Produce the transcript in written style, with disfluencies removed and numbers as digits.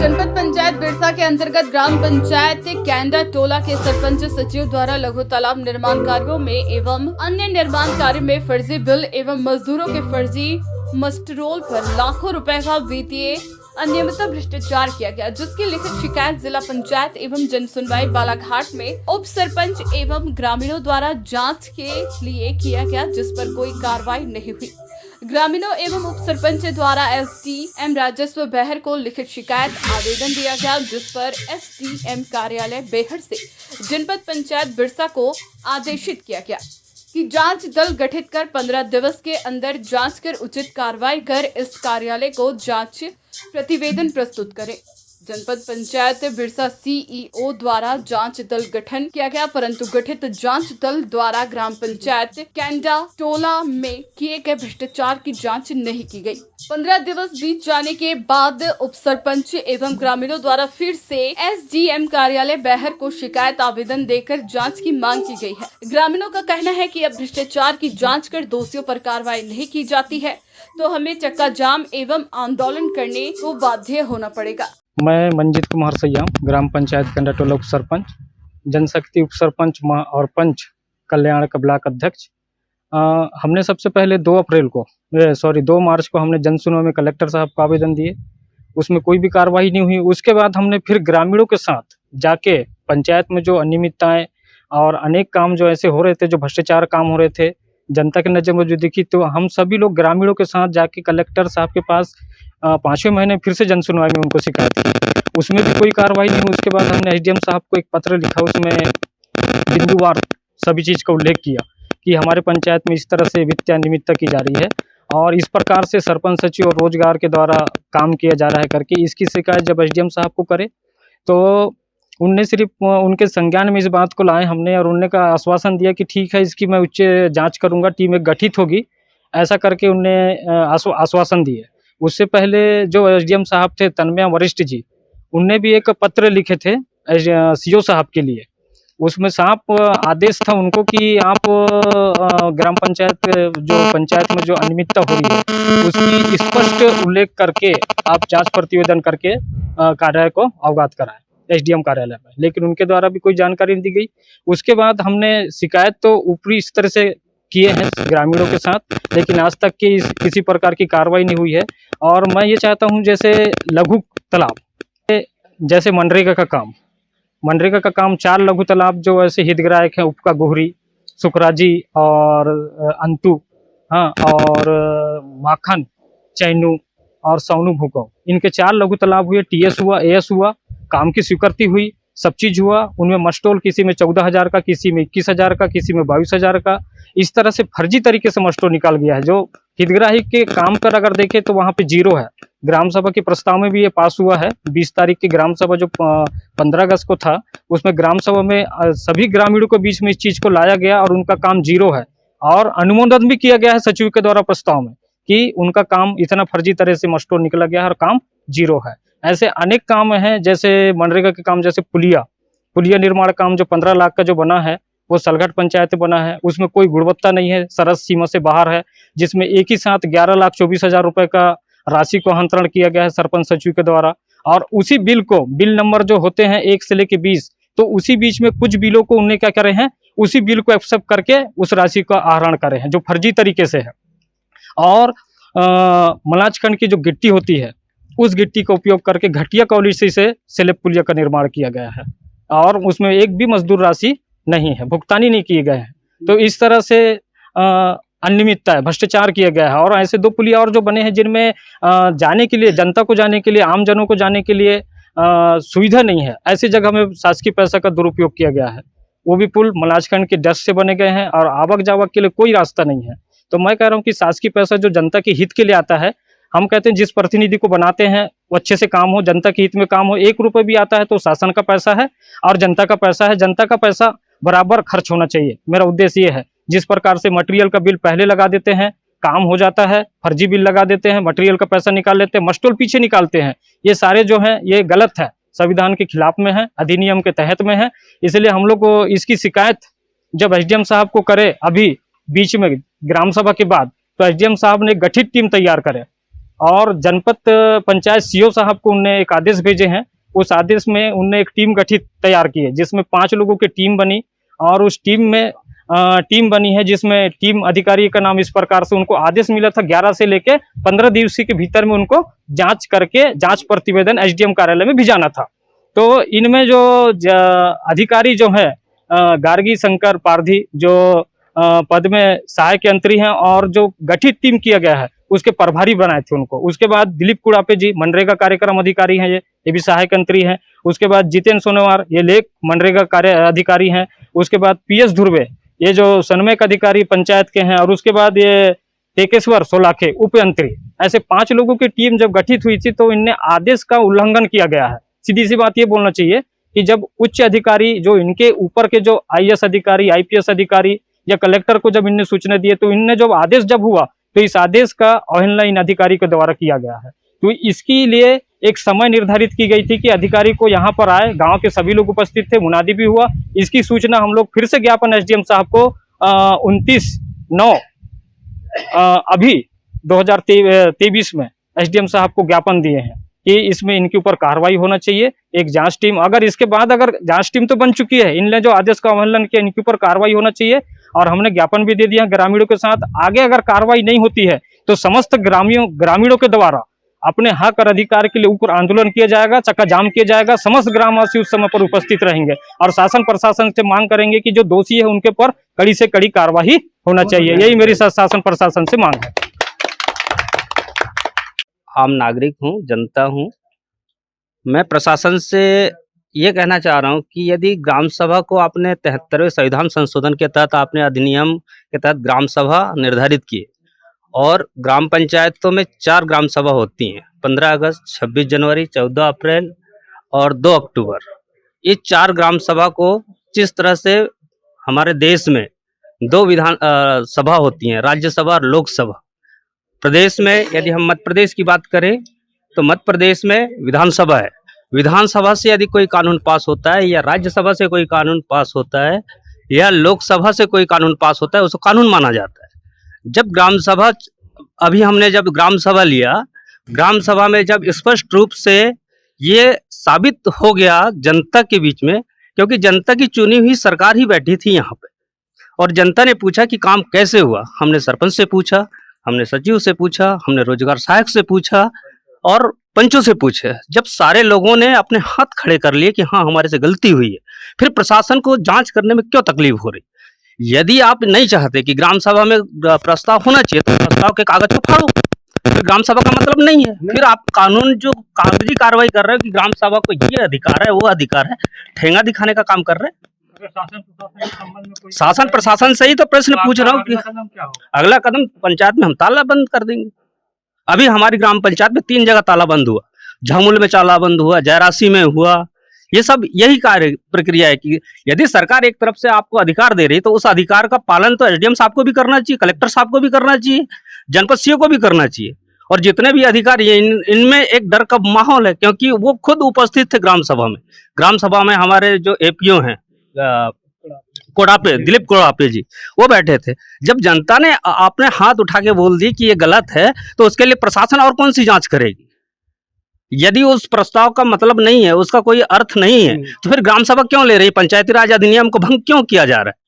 जनपद पंचायत बिरसा के अंतर्गत ग्राम पंचायत कैंडा टोला के सरपंच सचिव द्वारा लघु तालाब निर्माण कार्यों में एवं अन्य निर्माण कार्य में फर्जी बिल एवं मजदूरों के फर्जी मस्टरोल पर लाखों रुपए का वित्तीय अनियमितता भ्रष्टाचार किया गया, जिसकी लिखित शिकायत जिला पंचायत एवं जन सुनवाई बालाघाट में उप सरपंच एवं ग्रामीणों द्वारा जांच के लिए किया गया, जिस पर कोई कार्रवाई नहीं हुई। ग्रामीणों एवं उप सरपंच द्वारा एसडीएम राजस्व बेहर को लिखित शिकायत आवेदन दिया गया, जिस पर एसडीएम कार्यालय बेहर से जनपद पंचायत बिरसा को आदेशित किया गया कि जांच दल गठित कर 15 दिवस के अंदर जांच कर उचित कार्रवाई कर इस कार्यालय को जांच प्रतिवेदन प्रस्तुत करें। जनपद पंचायत बिरसा सीईओ द्वारा जांच दल गठन किया गया, परंतु गठित जांच दल द्वारा ग्राम पंचायत कैंडा टोला में किए गए भ्रष्टाचार की जांच नहीं की गई। 15 दिवस बीत जाने के बाद उप सरपंच एवं ग्रामीणों द्वारा फिर से एसडीएम कार्यालय बेहर को शिकायत आवेदन देकर जांच की मांग की गई है। ग्रामीणों का कहना है कि अब भ्रष्टाचार की जांच कर दोषियों पर कार्रवाई नहीं की जाती है तो हमें चक्का जाम एवं आंदोलन करने को बाध्य होना पड़ेगा। मैं मंजीत कुमार सैयाम, ग्राम पंचायत कैंडा टोला उप सरपंच, जनशक्ति उप सरपंच और पंच कल्याण का ब्लॉक अध्यक्ष। हमने सबसे पहले 2 मार्च को हमने जन सुनवाई में कलेक्टर साहब को आवेदन दिए, उसमें कोई भी कार्रवाई नहीं हुई। उसके बाद हमने फिर ग्रामीणों के साथ जाके पंचायत में जो अनियमितताएं और अनेक काम जो ऐसे हो रहे थे, जो भ्रष्टाचार काम हो रहे थे, जनता के नज़र में जो दिखी, तो हम सभी लोग ग्रामीणों के साथ जाके कलेक्टर साहब के पास 5वें महीने फिर से जन सुनवाई में उनको शिकायत की, उसमें भी कोई कार्रवाई नहीं हुई। उसके बाद हमने एसडीएम साहब को एक पत्र लिखा, उसमें बिंदुवार सभी चीज़ का उल्लेख किया कि हमारे पंचायत में इस तरह से वित्तीय अनियमितता की जा रही है और इस प्रकार से सरपंच सचिव और रोजगार के द्वारा काम किया जा रहा है करके इसकी शिकायत जब एसडीएम साहब को करे तो उनने सिर्फ उनके संज्ञान में इस बात को लाए हमने, और उनने का आश्वासन दिया कि ठीक है, इसकी मैं उच्च जांच करूंगा, टीम एक गठित होगी, ऐसा करके उनने आश्वासन दिए। उससे पहले जो एसडीएम साहब थे तन्मय वरिष्ठ जी, उनने भी एक पत्र लिखे थे सीओ साहब के लिए, उसमें साफ आदेश था उनको कि आप ग्राम पंचायत जो पंचायत में जो अनियमितता हो रही है उसकी स्पष्ट उल्लेख करके आप जांच प्रतिवेदन करके कार्यालय को अवगत कराएं एसडीएम कार्यालय में, लेकिन उनके द्वारा भी कोई जानकारी नहीं दी गई। उसके बाद हमने शिकायत तो ऊपरी स्तर से किए हैं ग्रामीणों के साथ, लेकिन आज तक की किसी प्रकार की कार्रवाई नहीं हुई है। और मैं ये चाहता हूँ जैसे लघु तालाब, जैसे मनरेगा का काम 4 लघु तालाब जो ऐसे हितग्राहक हैं, उपका गोहरी, सुखराजी और अंतु, हाँ, और माखन, चैनू और सोनू भूको, इनके 4 लघु तालाब हुए, टीएस हुआ, एएस हुआ, काम की स्वीकृति हुई, सब चीज हुआ। उनमें मस्टोल किसी में 14,000 का, किसी में 21,000 का, किसी में 22,000 का, इस तरह से फर्जी तरीके से मस्टोल निकाल गया है। जो हितग्राही के काम पर अगर देखें तो वहाँ पे 0 है। ग्राम सभा के प्रस्ताव में भी ये पास हुआ है। 20 तारीख की ग्राम सभा जो 15 अगस्त को था, उसमें ग्राम सभा में सभी ग्रामीणों के बीच में इस चीज को लाया गया और उनका काम 0 है, और अनुमोदन भी किया गया है सचिव के द्वारा प्रस्ताव में कि उनका काम इतना फर्जी तरह से मस्टोल निकला गया है और काम 0 है। ऐसे अनेक काम हैं, जैसे मनरेगा के काम, जैसे पुलिया निर्माण काम जो 15 लाख का जो बना है वो सलघट पंचायत में बना है, उसमें कोई गुणवत्ता नहीं है, सरस सीमा से बाहर है, जिसमें एक ही साथ 11,24,000 रुपए का राशि को हस्तांतरण किया गया है सरपंच सचिव के द्वारा। और उसी बिल नंबर जो होते हैं 1 से लेके 20, तो उसी बीच में कुछ बिलों को उन्होंने क्या करे हैं, उसी बिल को एक्सेप्ट करके उस राशि का आहरण करे हैं, जो फर्जी तरीके से है। और मलाजखंड की जो गिट्टी होती है, उस गिट्टी का उपयोग करके घटिया क्वालिटी से स्लैब पुलिया का निर्माण किया गया है और उसमें एक भी मजदूर राशि नहीं है, भुगतानी नहीं किए गए हैं। तो इस तरह से अनियमितता है, भ्रष्टाचार किया गया है। और ऐसे 2 पुलिया और जो बने हैं जिनमें जाने के लिए, जनता को जाने के लिए, आम जनों को जाने के लिए सुविधा नहीं है, ऐसी जगह में शासकीय पैसा का दुरुपयोग किया गया है। वो भी पुल मलाजखंड के डस्ट से बने गए हैं और आवक जावक के लिए कोई रास्ता नहीं है। तो मैं कह रहा हूँ कि शासकीय पैसा जो जनता के हित के लिए आता है, हम कहते हैं जिस प्रतिनिधि को बनाते हैं वो अच्छे से काम हो, जनता के हित में काम हो। 1 रुपये भी आता है तो शासन का पैसा है और जनता का पैसा है, जनता का पैसा बराबर खर्च होना चाहिए। मेरा उद्देश्य ये है, जिस प्रकार से मटेरियल का बिल पहले लगा देते हैं, काम हो जाता है, फर्जी बिल लगा देते हैं, मटेरियल का पैसा निकाल लेते हैं, मस्टोल पीछे निकालते हैं, ये सारे जो हैं ये गलत है, संविधान के खिलाफ में है, अधिनियम के तहत में है। इसलिए हम लोग को इसकी शिकायत जब एसडीएम साहब को करे, अभी बीच में ग्राम सभा के बाद, तो एसडीएम साहब ने गठित टीम तैयार करे और जनपद पंचायत सीओ साहब को उनने एक आदेश भेजे हैं। उस आदेश में उनने एक टीम गठित तैयार की है, जिसमें 5 लोगों की टीम बनी और उस टीम में टीम बनी है, जिसमें टीम अधिकारी का नाम इस प्रकार से, उनको आदेश मिला था 11 से लेके 15 दिवस के भीतर में उनको जांच करके जांच प्रतिवेदन एसडीएम कार्यालय में भिजाना था। तो इनमें जो अधिकारी जो है गार्गी शंकर पारधी जो पद में सहायक यंत्री हैं, और जो गठित टीम किया गया है उसके प्रभारी बनाए थे उनको। उसके बाद दिलीप कुड़ापे जी मनरेगा कार्यक्रम अधिकारी हैं, ये भी सहायक यंत्री हैं। उसके बाद जितेंद्र सोनेवार, ये लेख मनरेगा कार्य अधिकारी हैं। उसके बाद पीएस धुर्वे, ये जो सन्मयक अधिकारी पंचायत के हैं। और उसके बाद ये टेकेश्वर सोलाखे उप यंत्री। ऐसे 5 लोगों की टीम जब गठित हुई थी तो इनने आदेश का उल्लंघन किया गया है। सीधी सी बात ये बोलना चाहिए कि जब उच्च अधिकारी जो इनके ऊपर के जो आईएएस अधिकारी, आईपीएस अधिकारी या कलेक्टर को जब इनने सूचना दी है, तो इनने जब आदेश जब हुआ तो इस आदेश का अवहेलना इन अधिकारी के द्वारा किया गया है। तो इसके लिए एक समय निर्धारित की गई थी कि अधिकारी को यहाँ पर आए, गांव के सभी लोग उपस्थित थे, मुनादी भी हुआ। इसकी सूचना हम लोग फिर से ज्ञापन एसडीएम साहब को 29/9 अभी 2023 में एसडीएम साहब को ज्ञापन दिए हैं कि इसमें इनके ऊपर कार्रवाई होना चाहिए। एक जांच टीम, अगर इसके बाद अगर जांच टीम तो बन चुकी है, इनने जो आदेश का उल्लंघन किया इनके ऊपर कार्रवाई होना चाहिए। और हमने ज्ञापन भी दे दिया ग्रामीणों के साथ। आगे अगर कार्रवाई नहीं होती है तो समस्त ग्रामीणों के द्वारा अपने हक और अधिकार के लिए ऊपर आंदोलन किया जाएगा, चक्का जाम किया जाएगा। समस्त ग्रामवासी उस समय पर उपस्थित रहेंगे और शासन प्रशासन से मांग करेंगे कि जो दोषी है उनके पर कड़ी से कड़ी कार्रवाई होना चाहिए। यही मेरी शासन प्रशासन से मांग है। आम नागरिक हूँ, जनता हूँ। मैं प्रशासन से ये कहना चाह रहा हूँ कि यदि ग्राम सभा को आपने 73वें संविधान संशोधन के तहत आपने अधिनियम के तहत ग्राम सभा निर्धारित किए, और ग्राम पंचायतों में 4 ग्राम सभा होती हैं, 15 अगस्त, 26 जनवरी, 14 अप्रैल और 2 अक्टूबर। ये 4 ग्राम सभा को जिस तरह से हमारे देश में 2 विधान सभा होती हैं, राज्यसभा और लोकसभा। प्रदेश में यदि हम मध्य प्रदेश की बात करें तो मध्य प्रदेश में विधानसभा है। विधानसभा से यदि कोई कानून पास होता है, या राज्यसभा से कोई कानून पास होता है, या लोकसभा से कोई कानून पास होता है, उसको कानून माना जाता है। जब ग्राम सभा, अभी हमने जब ग्राम सभा लिया, ग्राम सभा में जब स्पष्ट रूप से ये साबित हो गया जनता के बीच में, क्योंकि जनता की चुनी हुई सरकार ही बैठी थी यहाँ पे, और जनता ने पूछा कि काम कैसे हुआ। हमने सरपंच से पूछा, हमने सचिव से पूछा, हमने रोजगार सहायक से पूछा और पंचों से पूछे। जब सारे लोगों ने अपने हाथ खड़े कर लिए कि हाँ हमारे से गलती हुई है, फिर प्रशासन को जांच करने में क्यों तकलीफ हो रही। यदि आप नहीं चाहते कि ग्राम सभा में प्रस्ताव होना चाहिए तो प्रस्ताव के कागज को फाड़ो, फिर ग्राम सभा का मतलब नहीं है। फिर आप कानून जो कागजी कार्रवाई कर रहे हो कि ग्राम सभा को ये अधिकार है, वो अधिकार है, ठेंगा दिखाने का काम कर रहे हैं। शासन प्रशासन से ही तो प्रश्न पूछ रहा हूँ कि अगला कदम पंचायत में हम ताला बंद कर देंगे। अभी हमारी ग्राम पंचायत में 3 जगह ताला बंद हुआ, झामुल में ताला बंद हुआ, जयरासी में हुआ। ये सब यही कार्य प्रक्रिया है कि यदि सरकार एक तरफ से आपको अधिकार दे रही तो उस अधिकार का पालन तो एसडीएम साहब को भी करना चाहिए, कलेक्टर साहब को भी करना चाहिए, जनपद सीओ को भी करना चाहिए। और जितने भी अधिकारी इनमें एक डर का माहौल है, क्योंकि वो खुद उपस्थित थे ग्राम सभा में। ग्राम सभा में हमारे जो एपीओ हैं कोड़ापे, दिलीप कोड़ापे जी, वो बैठे थे। जब जनता ने अपने हाथ उठा के बोल दी कि ये गलत है, तो उसके लिए प्रशासन और कौन सी जांच करेगी। यदि उस प्रस्ताव का मतलब नहीं है, उसका कोई अर्थ नहीं है, तो फिर ग्राम सभा क्यों ले रही है, पंचायती राज अधिनियम को भंग क्यों किया जा रहा है।